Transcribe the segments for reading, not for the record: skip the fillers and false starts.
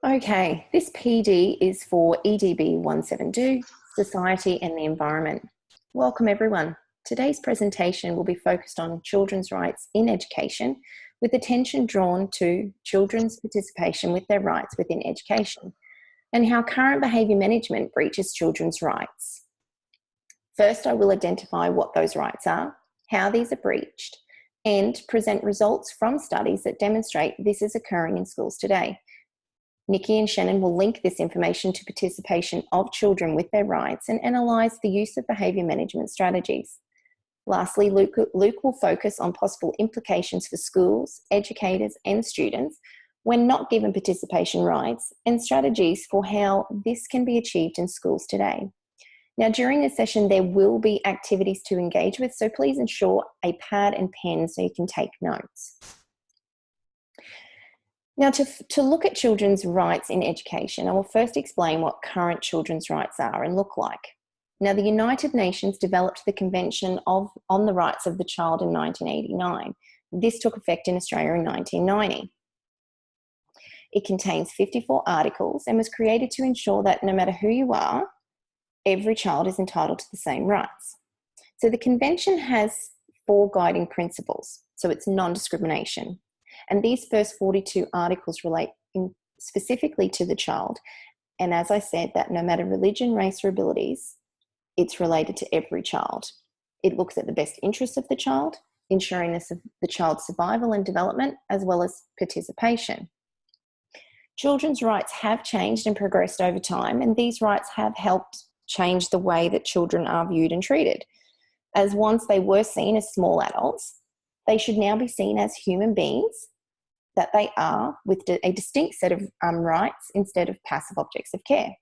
Okay, this PD is for EDB 172, Society and the Environment. Welcome everyone. Today's presentation will be focused on children's rights in education, with attention drawn to children's participation with their rights within education, and how current behaviour management breaches children's rights. First, I will identify what those rights are, how these are breached, and present results from studies that demonstrate this is occurring in schools today. Nikki and Shannon will link this information to participation of children with their rights and analyse the use of behaviour management strategies. Lastly, Luke will focus on possible implications for schools, educators and students when not given participation rights, and strategies for how this can be achieved in schools today. Now, during this session, there will be activities to engage with, so please ensure a pad and pen so you can take notes. Now, to look at children's rights in education, I will first explain what current children's rights are and look like. Now, the United Nations developed the Convention on the Rights of the Child in 1989. This took effect in Australia in 1990. It contains 54 articles and was created to ensure that no matter who you are, every child is entitled to the same rights. So the Convention has 4 guiding principles. So it's non-discrimination. And these first 42 articles relate specifically to the child. And as I said, that no matter religion, race, or abilities, it's related to every child. It looks at the best interests of the child, ensuring the child's survival and development, as well as participation. Children's rights have changed and progressed over time, and these rights have helped change the way that children are viewed and treated. As once they were seen as small adults, they should now be seen as human beings that they are, with a distinct set of rights instead of passive objects of care.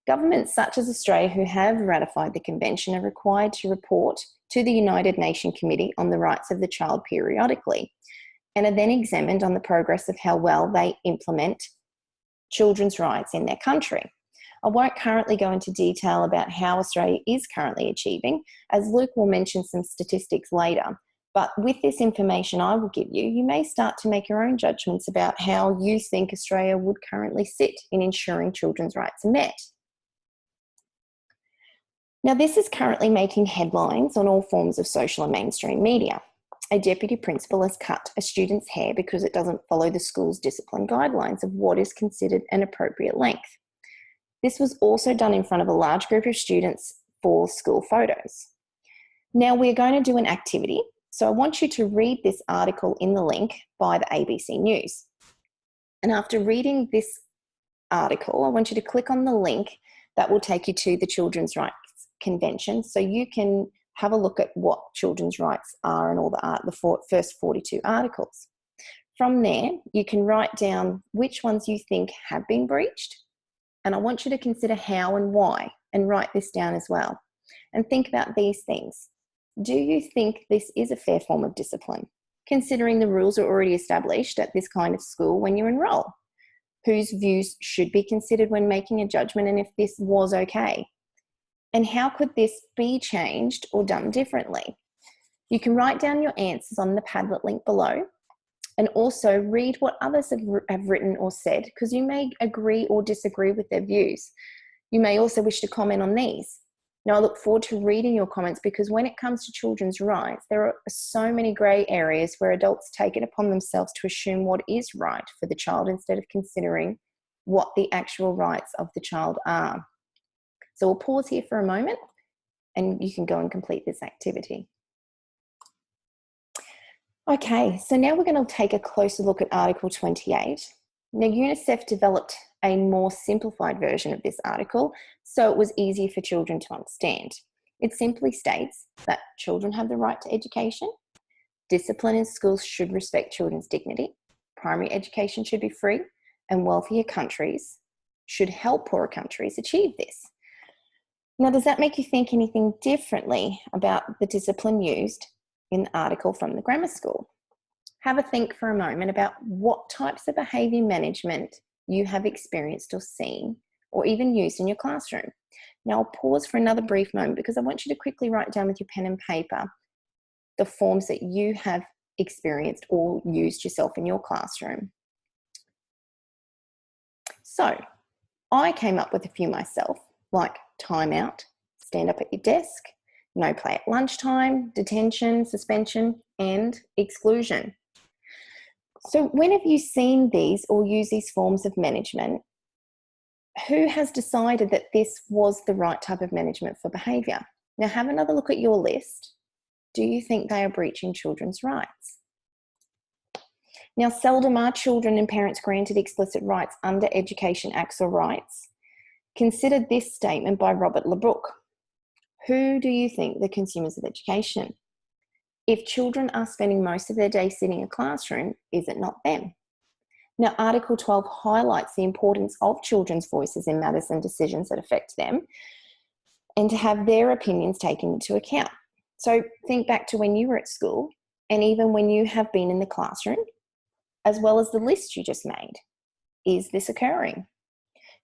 Governments such as Australia who have ratified the Convention are required to report to the United Nations Committee on the Rights of the Child periodically, and are then examined on the progress of how well they implement children's rights in their country. I won't currently go into detail about how Australia is currently achieving, as Luke will mention some statistics later. But with this information I will give you, you may start to make your own judgments about how you think Australia would currently sit in ensuring children's rights are met. Now, this is currently making headlines on all forms of social and mainstream media. A deputy principal has cut a student's hair because it doesn't follow the school's discipline guidelines of what is considered an appropriate length. This was also done in front of a large group of students for school photos. Now, we're going to do an activity. So I want you to read this article in the link by the ABC News. And after reading this article, I want you to click on the link that will take you to the Children's Rights Convention, so you can have a look at what children's rights are and all the first 42 articles. From there, you can write down which ones you think have been breached, and I want you to consider how and why, and write this down as well. And think about these things. Do you think this is a fair form of discipline, considering the rules are already established at this kind of school when you enrol? Whose views should be considered when making a judgment, and if this was okay? And how could this be changed or done differently? You can write down your answers on the Padlet link below, and also read what others have written or said, because you may agree or disagree with their views. You may also wish to comment on these. Now, I look forward to reading your comments, because when it comes to children's rights, there are so many grey areas where adults take it upon themselves to assume what is right for the child instead of considering what the actual rights of the child are. So we'll pause here for a moment and you can go and complete this activity. Okay, so now we're going to take a closer look at Article 28. Now, Unicef developed a more simplified version of this article, so it was easier for children to understand. It simply states that children have the right to education, discipline in schools should respect children's dignity, primary education should be free, and wealthier countries should help poorer countries achieve this. Now, does that make you think anything differently about the discipline used in the article from the grammar school? Have a think for a moment about what types of behaviour management you have experienced or seen, or even used in your classroom. Now, I'll pause for another brief moment because I want you to quickly write down with your pen and paper the forms that you have experienced or used yourself in your classroom. So I came up with a few myself, like timeout, stand up at your desk, no play at lunchtime, detention, suspension, and exclusion. So when have you seen these or used these forms of management? Who has decided that this was the right type of management for behaviour? Now have another look at your list. Do you think they are breaching children's rights? Now, seldom are children and parents granted explicit rights under Education Acts or rights. Consider this statement by Robert LeBrook. Who do you think the consumers of education? If children are spending most of their day sitting in a classroom, is it not them? Now, Article 12 highlights the importance of children's voices in matters and decisions that affect them and to have their opinions taken into account. So think back to when you were at school and even when you have been in the classroom, as well as the list you just made. Is this occurring?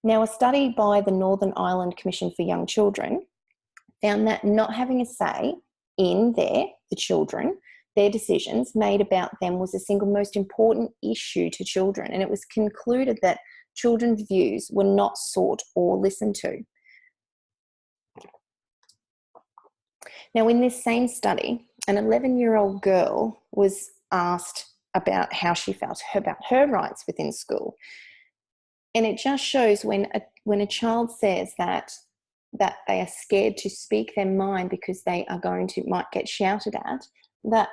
Now, a study by the Northern Ireland Commission for Young Children found that not having a say in the children, their decisions made about them was the single most important issue to children, and it was concluded that children's views were not sought or listened to. Now, in this same study, an 11-year-old girl was asked about how she felt about her rights within school. And it just shows when a child says that they are scared to speak their mind because they are might get shouted at, that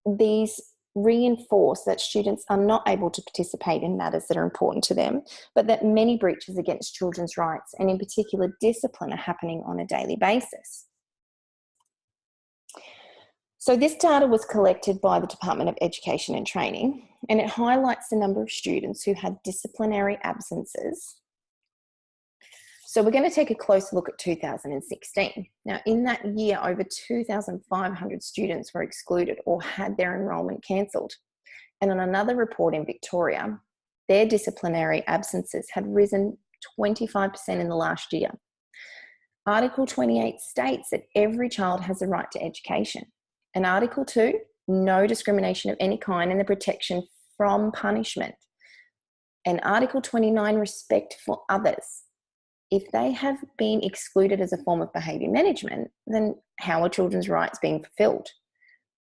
these reinforce that students are not able to participate in matters that are important to them, but that many breaches against children's rights, and in particular discipline, are happening on a daily basis. So this data was collected by the Department of Education and Training, and it highlights the number of students who had disciplinary absences. So we're going to take a close look at 2016. Now, in that year, over 2,500 students were excluded or had their enrolment cancelled. And on another report in Victoria, their disciplinary absences had risen 25% in the last year. Article 28 states that every child has a right to education. And Article 2, no discrimination of any kind and the protection from punishment. And Article 29, respect for others. If they have been excluded as a form of behaviour management, then how are children's rights being fulfilled?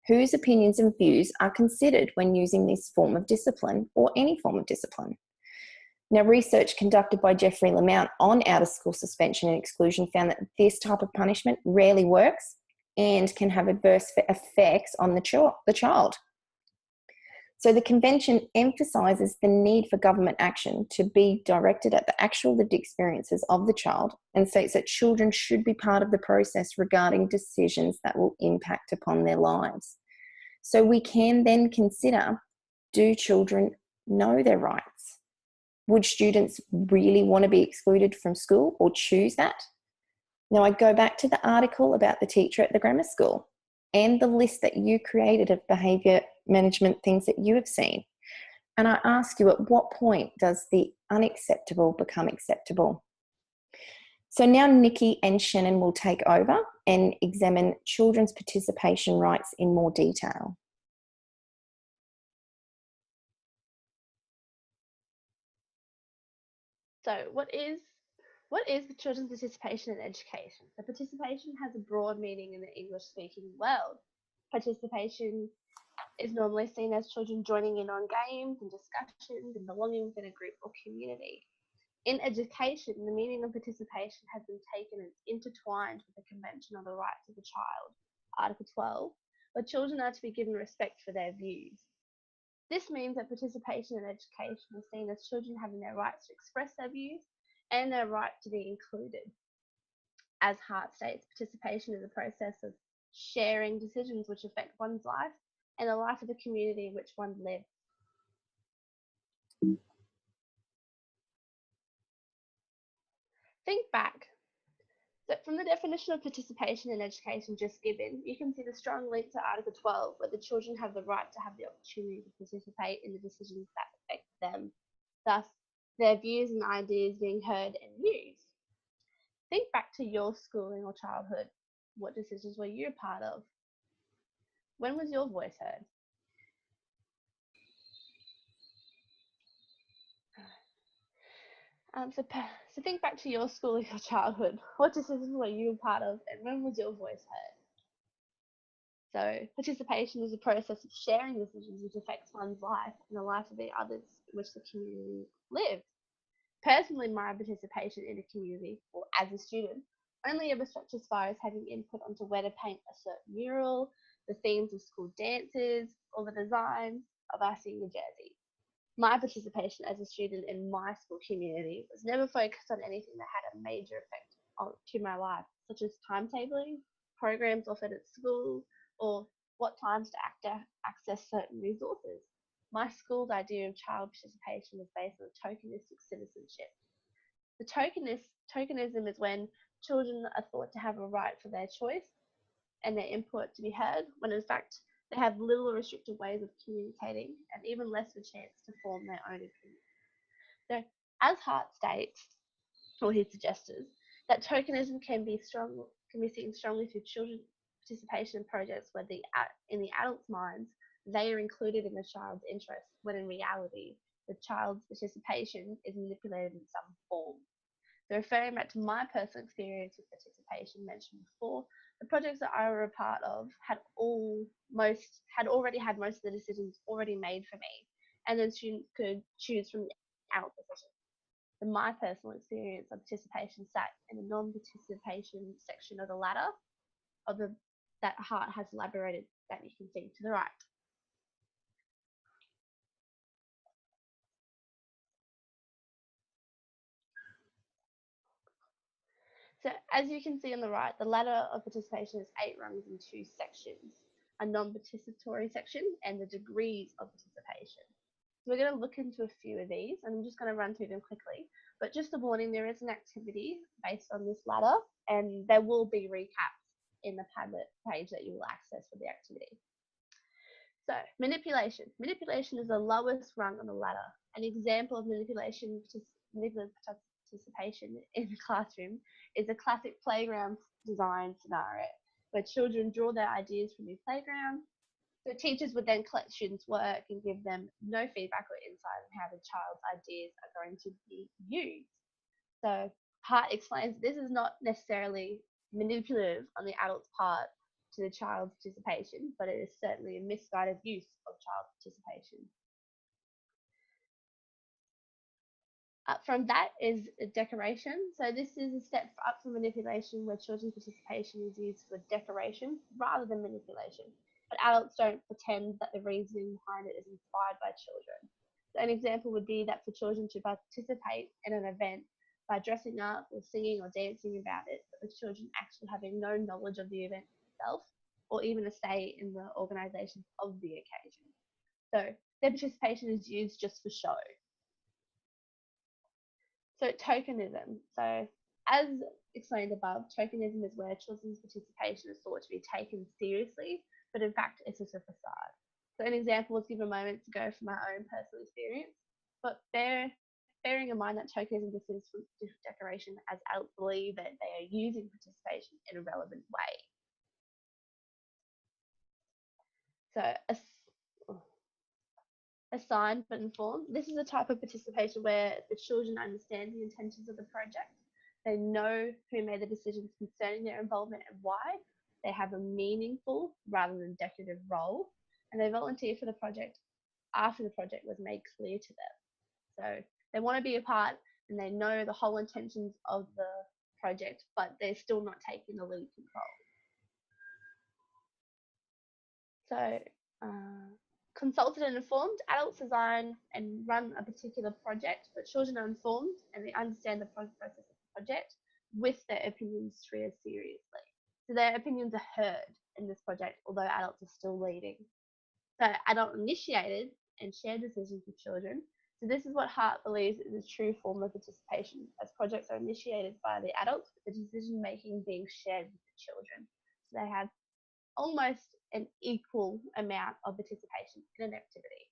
Whose opinions and views are considered when using this form of discipline or any form of discipline? Now, research conducted by Jeffrey Lamount on out-of-school suspension and exclusion found that this type of punishment rarely works and can have adverse effects on the child. So the convention emphasises the need for government action to be directed at the actual lived experiences of the child and states that children should be part of the process regarding decisions that will impact upon their lives. So we can then consider, do children know their rights? Would students really want to be excluded from school or choose that? Now, I go back to the article about the teacher at the grammar school and the list that you created of behaviour management things that you have seen. And I ask you, at what point does the unacceptable become acceptable? So now Nikki and Shannon will take over and examine children's participation rights in more detail. So what is the children's participation in education? So participation has a broad meaning in the English-speaking world. Participation is normally seen as children joining in on games and discussions and belonging within a group or community. In education, the meaning of participation has been taken and intertwined with the Convention on the Rights of the Child, Article 12, where children are to be given respect for their views. This means that participation in education is seen as children having their rights to express their views and their right to be included. As Hart states, participation is a process of sharing decisions which affect one's life and the life of the community in which one lives. Think back. So from the definition of participation in education just given, you can see the strong link to Article 12, where the children have the right to have the opportunity to participate in the decisions that affect them, thus their views and ideas being heard and used. Think back to your schooling or childhood. What decisions were you a part of? When was your voice heard? So think back to your school or your childhood. What decisions were you a part of, and when was your voice heard? So participation is a process of sharing decisions which affects one's life and the life of the others in which the community lives. Personally, my participation in a community, or as a student, only ever stretched as far as having input onto where to paint a certain mural, the themes of school dances, or the designs of our senior jerseys. My participation as a student in my school community was never focused on anything that had a major effect to my life, such as timetabling, programs offered at school, or what times to access certain resources. My school's idea of child participation was based on tokenistic citizenship. The tokenism is when children are thought to have a right for their choice and their input to be heard, when in fact they have little or restricted ways of communicating and even less of a chance to form their own opinion. So, as Hart states, or he suggests, that tokenism can be seen strongly through children's participation in projects where in the adults' minds they are included in the child's interest, when in reality the child's participation is manipulated in some form. So referring back to my personal experience with participation mentioned before, the projects that I were a part of had already had most of the decisions already made for me, and then students could choose from the adult decisions. In my personal experience of participation sat in the non-participation section of the ladder of the that Hart has elaborated that you can see to the right. So as you can see on the right, the ladder of participation is 8 rungs in 2 sections, a non-participatory section and the degrees of participation. So we're going to look into a few of these, and I'm just going to run through them quickly. But just a warning, there is an activity based on this ladder, and there will be recaps in the Padlet page that you will access for the activity. So manipulation. Manipulation is the lowest rung on the ladder. An example of manipulation participation in the classroom is a classic playground design scenario where children draw their ideas from the playground. So teachers would then collect students' work and give them no feedback or insight on how the child's ideas are going to be used. So Hart explains this is not necessarily manipulative on the adult's part to the child's participation, but it is certainly a misguided use of child participation. Up from that is decoration. So this is a step up from manipulation where children's participation is used for decoration rather than manipulation. But adults don't pretend that the reasoning behind it is inspired by children. So an example would be that for children to participate in an event by dressing up or singing or dancing about it, but the children actually having no knowledge of the event itself or even a say in the organisation of the occasion. So their participation is used just for show. So tokenism. So as explained above, tokenism is where children's participation is thought to be taken seriously, but in fact it's just a facade. So an example was given a moment ago from my own personal experience, but bearing in mind that tokenism differs from decoration as adults believe that they are using participation in a relevant way. So assigned but informed. This is a type of participation where the children understand the intentions of the project. They know who made the decisions concerning their involvement and why. They have a meaningful rather than decorative role, and they volunteer for the project after the project was made clear to them. So they want to be a part and they know the whole intentions of the project, but they're still not taking the lead control. So consulted and informed, adults design and run a particular project, but children are informed and they understand the process of the project with their opinions treated seriously. So their opinions are heard in this project, although adults are still leading. So adult initiated and shared decisions with children. So this is what Hart believes is a true form of participation, as projects are initiated by the adults, with the decision making being shared with the children. So they have almost an equal amount of participation in an activity.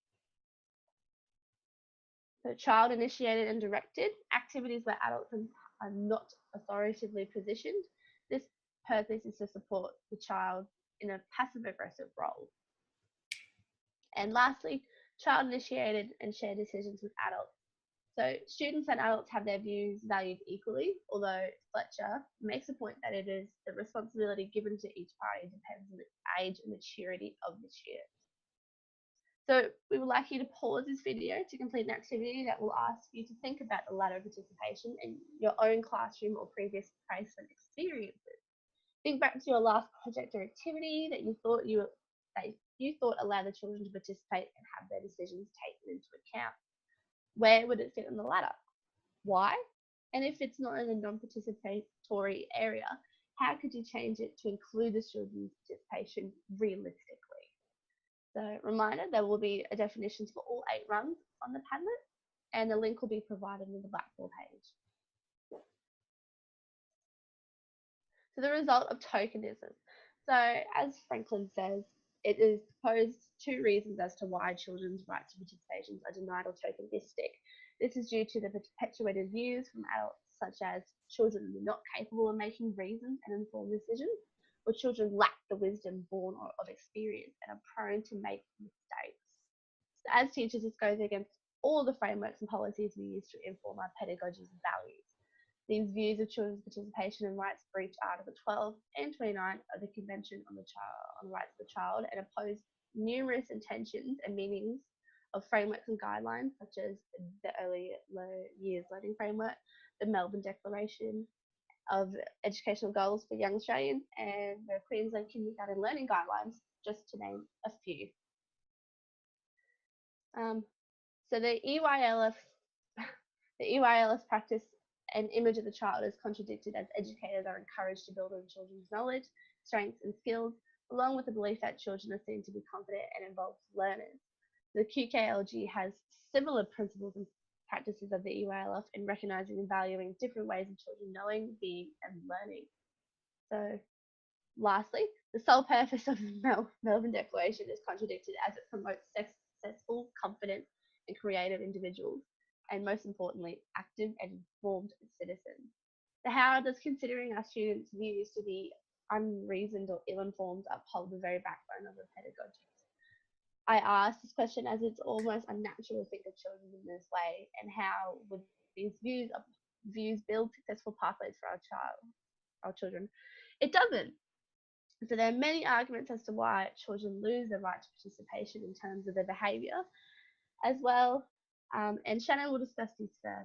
So child initiated and directed, activities where adults are not authoritatively positioned. This purpose is to support the child in a passive aggressive role. And lastly, child initiated and shared decisions with adults. So students and adults have their views valued equally, although Fletcher makes a point that it is the responsibility given to each party depends on the age and maturity of the student. So we would like you to pause this video to complete an activity that will ask you to think about the ladder of participation in your own classroom or previous placement experiences. Think back to your last project or activity that you thought allowed the children to participate and have their decisions taken into account. Where would it fit on the ladder? Why? And if it's not in a non-participatory area, how could you change it to include the children's participation realistically? So reminder, there will be a definitions for all 8 runs on the Padlet, and the link will be provided in the Blackboard page. So the result of tokenism. So as Franklin says, it is proposed 2 reasons as to why children's rights to participation are denied or tokenistic. This is due to the perpetuated views from adults such as children are not capable of making reasoned and informed decisions, or children lack the wisdom born of experience and are prone to make mistakes. So as teachers, this goes against all the frameworks and policies we use to inform our pedagogies and values. These views of children's participation and rights breach Article 12 and 29 of the Convention on the Rights of the Child and oppose numerous intentions and meanings of frameworks and guidelines such as the Early Years Learning Framework, the Melbourne Declaration of Educational Goals for Young Australians, and the Queensland Kindergarten Learning Guidelines, just to name a few. So the EYLF practice an image of the child is contradicted as educators are encouraged to build on children's knowledge, strengths and skills, along with the belief that children are seen to be confident and involved learners. The QKLG has similar principles and practices of the EYLF in recognising and valuing different ways of children knowing, being and learning. So lastly, the sole purpose of the Melbourne Declaration is contradicted as it promotes successful, confident and creative individuals, and most importantly, active and informed citizens. The Howe does considering our students' views to be unreasoned or ill-informed uphold the very backbone of the pedagogy. I ask this question as it's almost unnatural to think of children in this way, and how would these views build successful pathways for our children? It doesn't. So there are many arguments as to why children lose their right to participation in terms of their behaviour as well, and Shannon will discuss these further.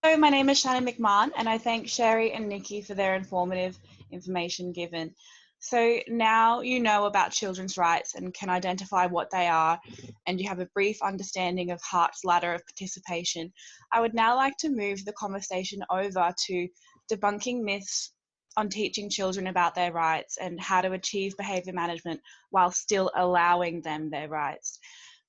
So my name is Shannon McMahon, and I thank Sherry and Nikki for their informative information given. So now you know about children's rights and can identify what they are, and you have a brief understanding of Hart's ladder of participation. I would now like to move the conversation over to debunking myths on teaching children about their rights and how to achieve behaviour management while still allowing them their rights.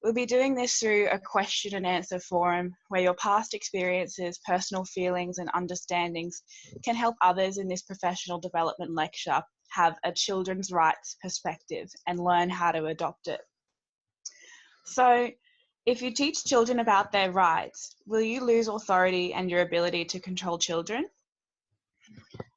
We'll be doing this through a question and answer forum where your past experiences, personal feelings and understandings can help others in this professional development lecture have a children's rights perspective and learn how to adopt it. So, if you teach children about their rights, will you lose authority and your ability to control children?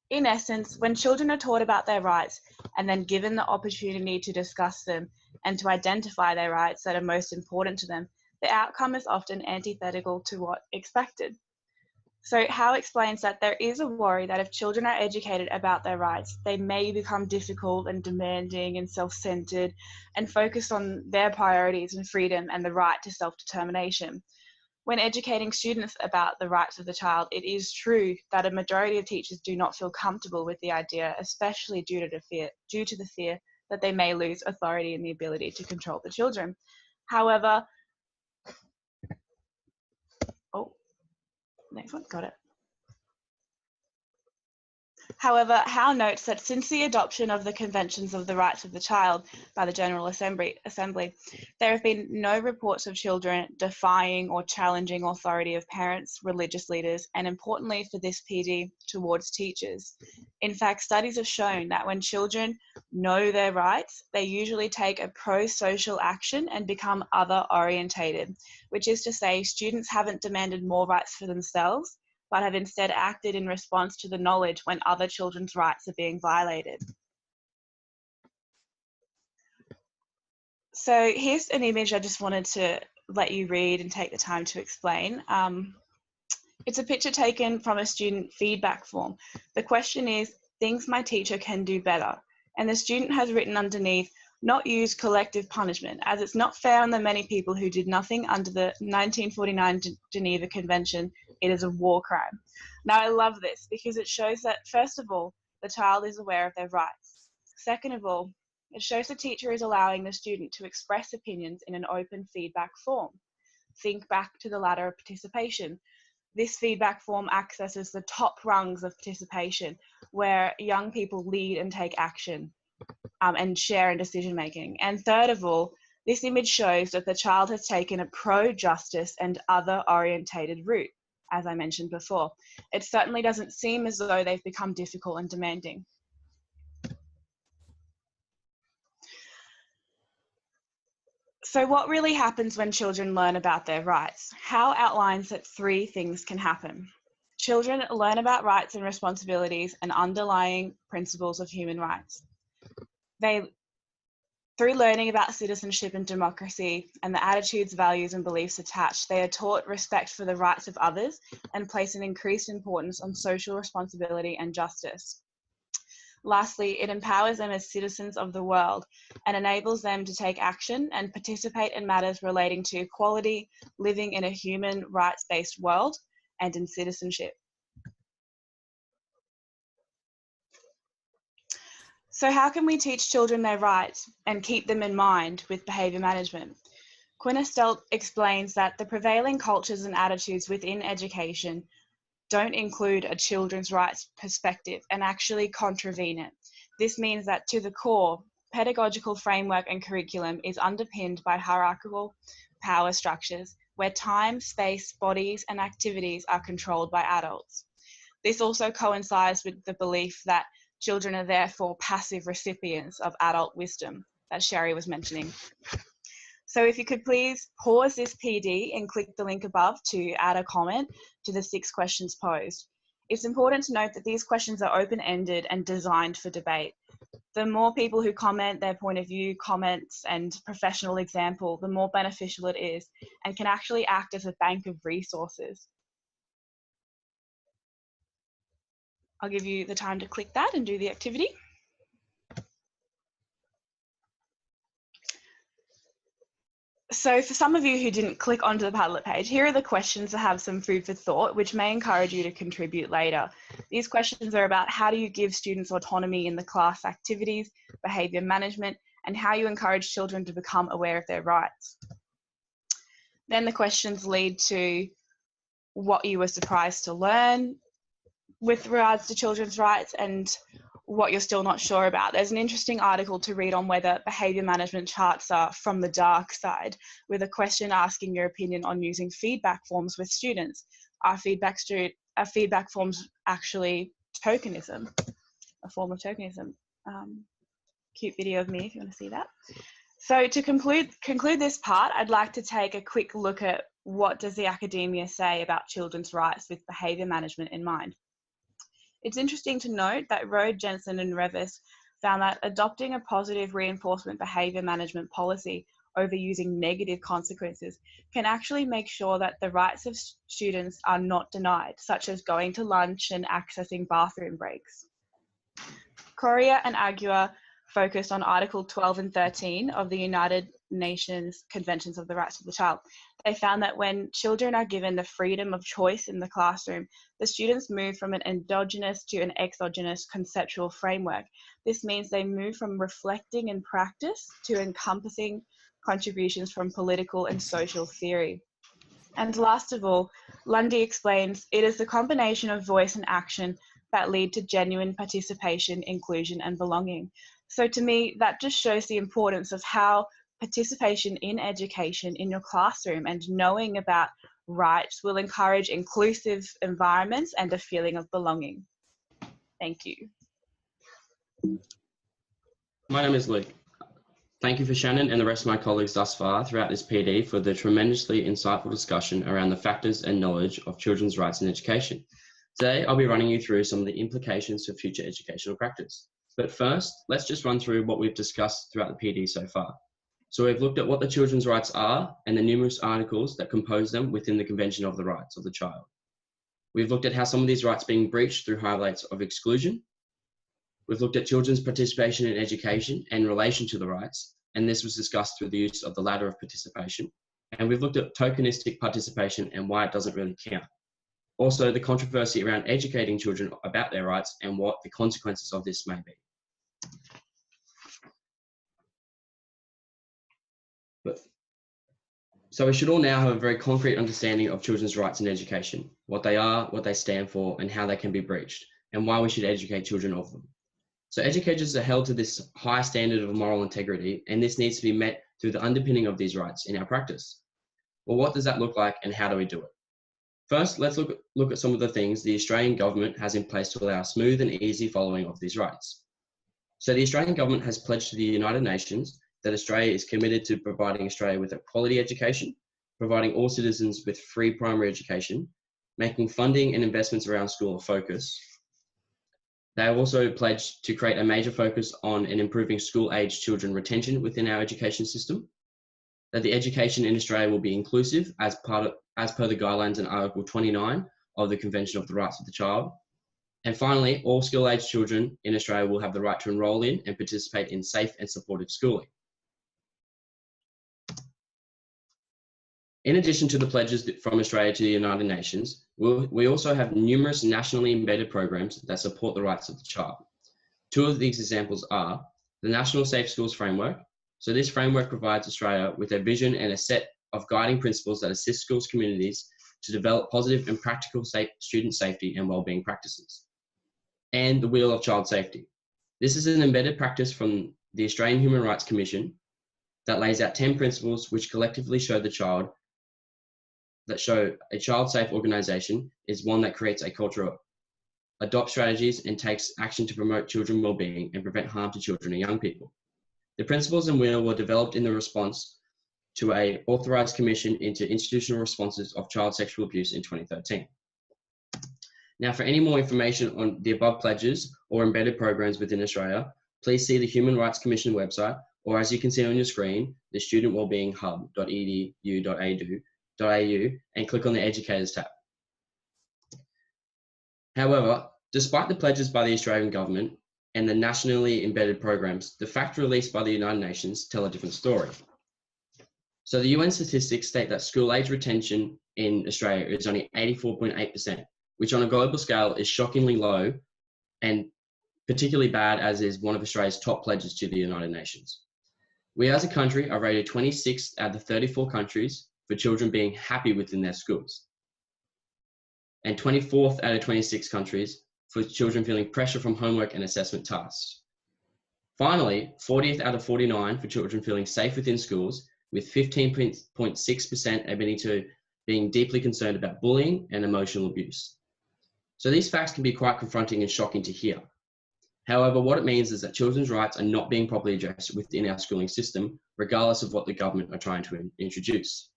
In essence, when children are taught about their rights and then given the opportunity to discuss them and to identify their rights that are most important to them, the outcome is often antithetical to what expected. So Howe explains that there is a worry that if children are educated about their rights, they may become difficult and demanding and self-centered and focus on their priorities and freedom and the right to self-determination. When educating students about the rights of the child, it is true that a majority of teachers do not feel comfortable with the idea, especially due to the fear that they may lose authority and the ability to control the children. However, next one, got it. However, Howe notes that since the adoption of the Conventions of the Rights of the Child by the General Assembly, there have been no reports of children defying or challenging authority of parents, religious leaders, and importantly for this PD, towards teachers. In fact, studies have shown that when children know their rights, they usually take a pro-social action and become other-orientated, which is to say students haven't demanded more rights for themselves, but have instead acted in response to the knowledge when other children's rights are being violated. So here's an image I just wanted to let you read and take the time to explain. It's a picture taken from a student feedback form. The question is, things my teacher can do better. And the student has written underneath, not use collective punishment, as it's not fair on the many people who did nothing under the 1949 Geneva Convention. It is a war crime. Now, I love this because it shows that, first of all, the child is aware of their rights. Second of all, it shows the teacher is allowing the student to express opinions in an open feedback form. Think back to the ladder of participation. This feedback form accesses the top rungs of participation, where young people lead and take action and share in decision making. And third of all, this image shows that the child has taken a pro-justice and other-orientated route, as I mentioned before. It certainly doesn't seem as though they've become difficult and demanding. So what really happens when children learn about their rights? Howe outlines that 3 things can happen. Children learn about rights and responsibilities and underlying principles of human rights. Through learning about citizenship and democracy and the attitudes, values, and beliefs attached, they are taught respect for the rights of others and place an increased importance on social responsibility and justice. Lastly, it empowers them as citizens of the world and enables them to take action and participate in matters relating to equality, living in a human rights-based world, and in citizenship. So how can we teach children their rights and keep them in mind with behaviour management? Quinn explains that the prevailing cultures and attitudes within education don't include a children's rights perspective and actually contravene it. This means that to the core, pedagogical framework and curriculum is underpinned by hierarchical power structures where time, space, bodies, and activities are controlled by adults. This also coincides with the belief that children are therefore passive recipients of adult wisdom that Sherry was mentioning. So if you could please pause this PD and click the link above to add a comment to the 6 questions posed. It's important to note that these questions are open-ended and designed for debate. The more people who comment their point of view, comments, and professional example, the more beneficial it is and can actually act as a bank of resources. I'll give you the time to click that and do the activity. So for some of you who didn't click onto the Padlet page, here are the questions that have some food for thought, which may encourage you to contribute later. These questions are about how do you give students autonomy in the class activities, behaviour management, and how you encourage children to become aware of their rights. Then the questions lead to what you were surprised to learn with regards to children's rights and what you're still not sure about. There's an interesting article to read on whether behaviour management charts are from the dark side, with a question asking your opinion on using feedback forms with students. Are feedback forms actually tokenism, a form of tokenism? Cute video of me if you want to see that. So to conclude this part, I'd like to take a quick look at what does the academia say about children's rights with behaviour management in mind. It's interesting to note that Rode, Jensen and Revis found that adopting a positive reinforcement behaviour management policy over using negative consequences can actually make sure that the rights of students are not denied, such as going to lunch and accessing bathroom breaks. Correia and Aguiar focused on Article 12 and 13 of the United Nations Conventions of the Rights of the Child. They found that when children are given the freedom of choice in the classroom, the students move from an endogenous to an exogenous conceptual framework. This means they move from reflecting in practice to encompassing contributions from political and social theory. And last of all, Lundy explains, it is the combination of voice and action that lead to genuine participation, inclusion, and belonging. So to me, that just shows the importance of how participation in education in your classroom and knowing about rights will encourage inclusive environments and a feeling of belonging. Thank you. My name is Luke. Thank you for Shannon and the rest of my colleagues thus far throughout this PD for the tremendously insightful discussion around the factors and knowledge of children's rights in education. Today, I'll be running you through some of the implications for future educational practice. But first, let's just run through what we've discussed throughout the PD so far. So we've looked at what the children's rights are and the numerous articles that compose them within the Convention of the Rights of the Child. We've looked at how some of these rights are being breached through high rates of exclusion. We've looked at children's participation in education and in relation to the rights, and this was discussed through the use of the ladder of participation. And we've looked at tokenistic participation and why it doesn't really count. Also, the controversy around educating children about their rights and what the consequences of this may be. So we should all now have a very concrete understanding of children's rights in education, what they are, what they stand for, and how they can be breached, and why we should educate children of them. So educators are held to this high standard of moral integrity, and this needs to be met through the underpinning of these rights in our practice. Well, what does that look like, and how do we do it? First, let's look at some of the things the Australian government has in place to allow smooth and easy following of these rights. So the Australian government has pledged to the United Nations that Australia is committed to providing Australia with a quality education, providing all citizens with free primary education, making funding and investments around school a focus. They have also pledged to create a major focus on and improving school-aged children retention within our education system, that the education in Australia will be inclusive as per the guidelines in Article 29 of the Convention of the Rights of the Child. And finally, all school-aged children in Australia will have the right to enrol in and participate in safe and supportive schooling. In addition to the pledges from Australia to the United Nations, we also have numerous nationally embedded programs that support the rights of the child. Two of these examples are the National Safe Schools Framework. So this framework provides Australia with a vision and a set of guiding principles that assist schools communities to develop positive and practical student safety and wellbeing practices. And the Wheel of Child Safety. This is an embedded practice from the Australian Human Rights Commission that lays out 10 principles which collectively show a child-safe organisation is one that creates a culture of adopt strategies and takes action to promote children's well-being and prevent harm to children and young people. The principles and wheel were developed in the response to an authorised commission into institutional responses of child sexual abuse in 2013. Now, for any more information on the above pledges or embedded programs within Australia, please see the Human Rights Commission website, or as you can see on your screen, the studentwellbeinghub.edu.au, and click on the Educators tab. However, despite the pledges by the Australian government and the nationally embedded programs, the facts released by the United Nations tell a different story. So the UN statistics state that school age retention in Australia is only 84.8%, which on a global scale is shockingly low and particularly bad as is one of Australia's top pledges to the United Nations. We as a country are rated 26th out of 34 countries for children being happy within their schools, and 24th out of 26 countries for children feeling pressure from homework and assessment tasks. Finally, 40th out of 49 for children feeling safe within schools, with 15.6% admitting to being deeply concerned about bullying and emotional abuse. So these facts can be quite confronting and shocking to hear. However, what it means is that children's rights are not being properly addressed within our schooling system, regardless of what the government are trying to introduce.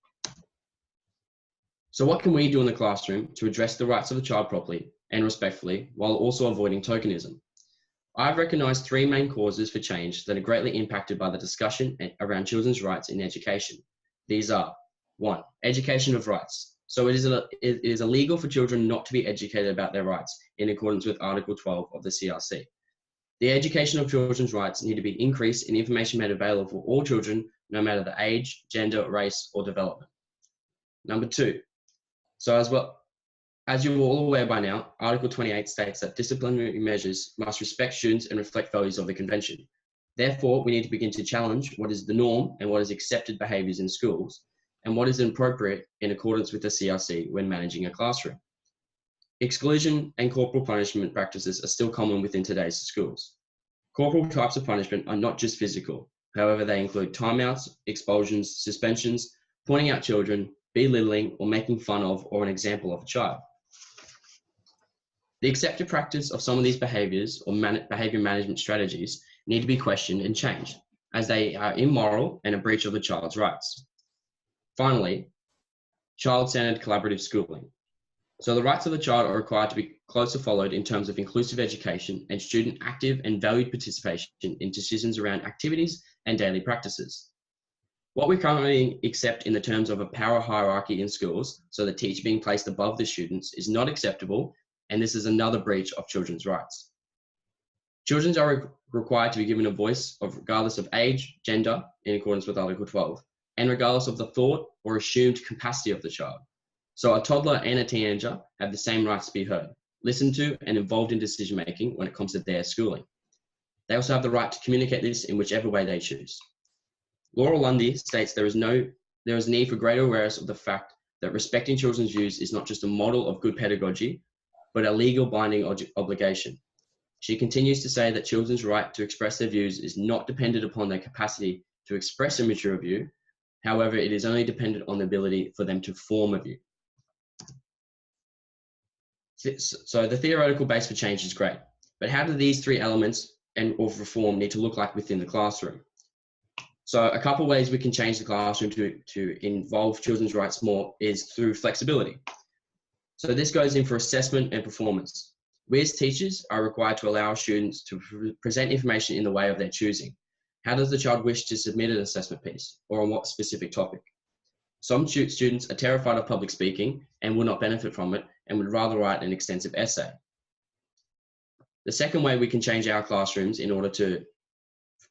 So what can we do in the classroom to address the rights of the child properly and respectfully, while also avoiding tokenism? I've recognised three main causes for change that are greatly impacted by the discussion around children's rights in education. These are: 1, education of rights. So it is illegal for children not to be educated about their rights in accordance with Article 12 of the CRC. The education of children's rights need to be increased and information made available for all children, no matter the age, gender, race, or development. Number 2, so as you're all aware by now, Article 28 states that disciplinary measures must respect students and reflect values of the Convention. Therefore, we need to begin to challenge what is the norm and what is accepted behaviours in schools, and what is inappropriate in accordance with the CRC when managing a classroom. Exclusion and corporal punishment practices are still common within today's schools. Corporal types of punishment are not just physical. However, they include timeouts, expulsions, suspensions, pointing out children, belittling or making fun of or an example of a child. The accepted practice of some of these behaviours or behaviour management strategies need to be questioned and changed, as they are immoral and a breach of the child's rights. Finally, child-centred collaborative schooling. So the rights of the child are required to be closely followed in terms of inclusive education and student active and valued participation in decisions around activities and daily practices. What we currently accept in the terms of a power hierarchy in schools, so the teacher being placed above the students, is not acceptable, and this is another breach of children's rights. Children are required to be given a voice regardless of age, gender, in accordance with Article 12, and regardless of the thought or assumed capacity of the child. So a toddler and a teenager have the same rights to be heard, listened to, and involved in decision-making when it comes to their schooling. They also have the right to communicate this in whichever way they choose. Laura Lundy states there is a need for greater awareness of the fact that respecting children's views is not just a model of good pedagogy, but a legal binding obligation. She continues to say that children's right to express their views is not dependent upon their capacity to express a mature view. However, it is only dependent on the ability for them to form a view. So the theoretical base for change is great, but how do these three elements of reform need to look like within the classroom? So a couple ways we can change the classroom to involve children's rights more is through flexibility. So this goes in for assessment and performance. We as teachers are required to allow students to present information in the way of their choosing. How does the child wish to submit an assessment piece, or on what specific topic? Some students are terrified of public speaking and will not benefit from it and would rather write an extensive essay. The second way we can change our classrooms in order to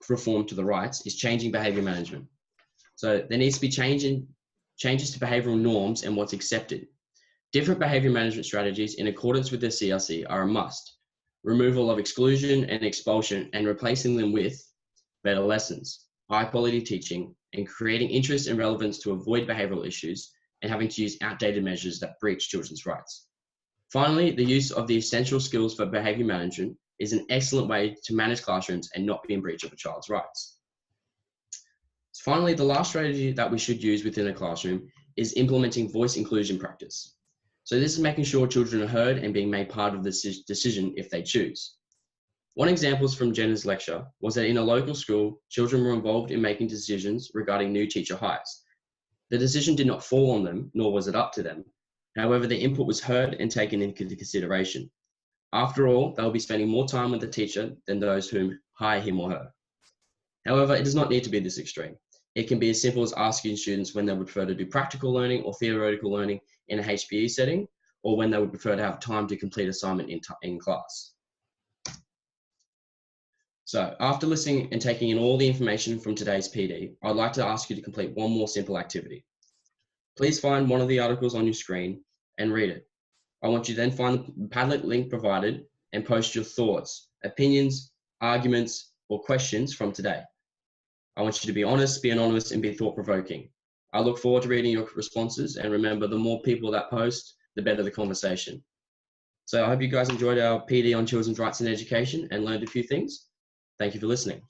reform to the rights is changing behaviour management. So there needs to be changes to behavioural norms and what's accepted. Different behaviour management strategies in accordance with the CRC are a must. Removal of exclusion and expulsion and replacing them with better lessons, high quality teaching, and creating interest and relevance to avoid behavioural issues and having to use outdated measures that breach children's rights. Finally, the use of the essential skills for behaviour management is an excellent way to manage classrooms and not be in breach of a child's rights. Finally, the last strategy that we should use within a classroom is implementing voice inclusion practice. So this is making sure children are heard and being made part of the decision if they choose. One example from Jenna's lecture was that in a local school, children were involved in making decisions regarding new teacher hires. The decision did not fall on them, nor was it up to them. However, their input was heard and taken into consideration. After all, they will be spending more time with the teacher than those whom hire him or her. However, it does not need to be this extreme. It can be as simple as asking students when they would prefer to do practical learning or theoretical learning in a HPE setting, or when they would prefer to have time to complete assignment in class. So after listening and taking in all the information from today's PD, I'd like to ask you to complete one more simple activity. Please find one of the articles on your screen and read it. I want you to then find the Padlet link provided and post your thoughts, opinions, arguments, or questions from today. I want you to be honest, be anonymous, and be thought-provoking. I look forward to reading your responses, and remember, the more people that post, the better the conversation. So I hope you guys enjoyed our PD on children's rights in education and learned a few things. Thank you for listening.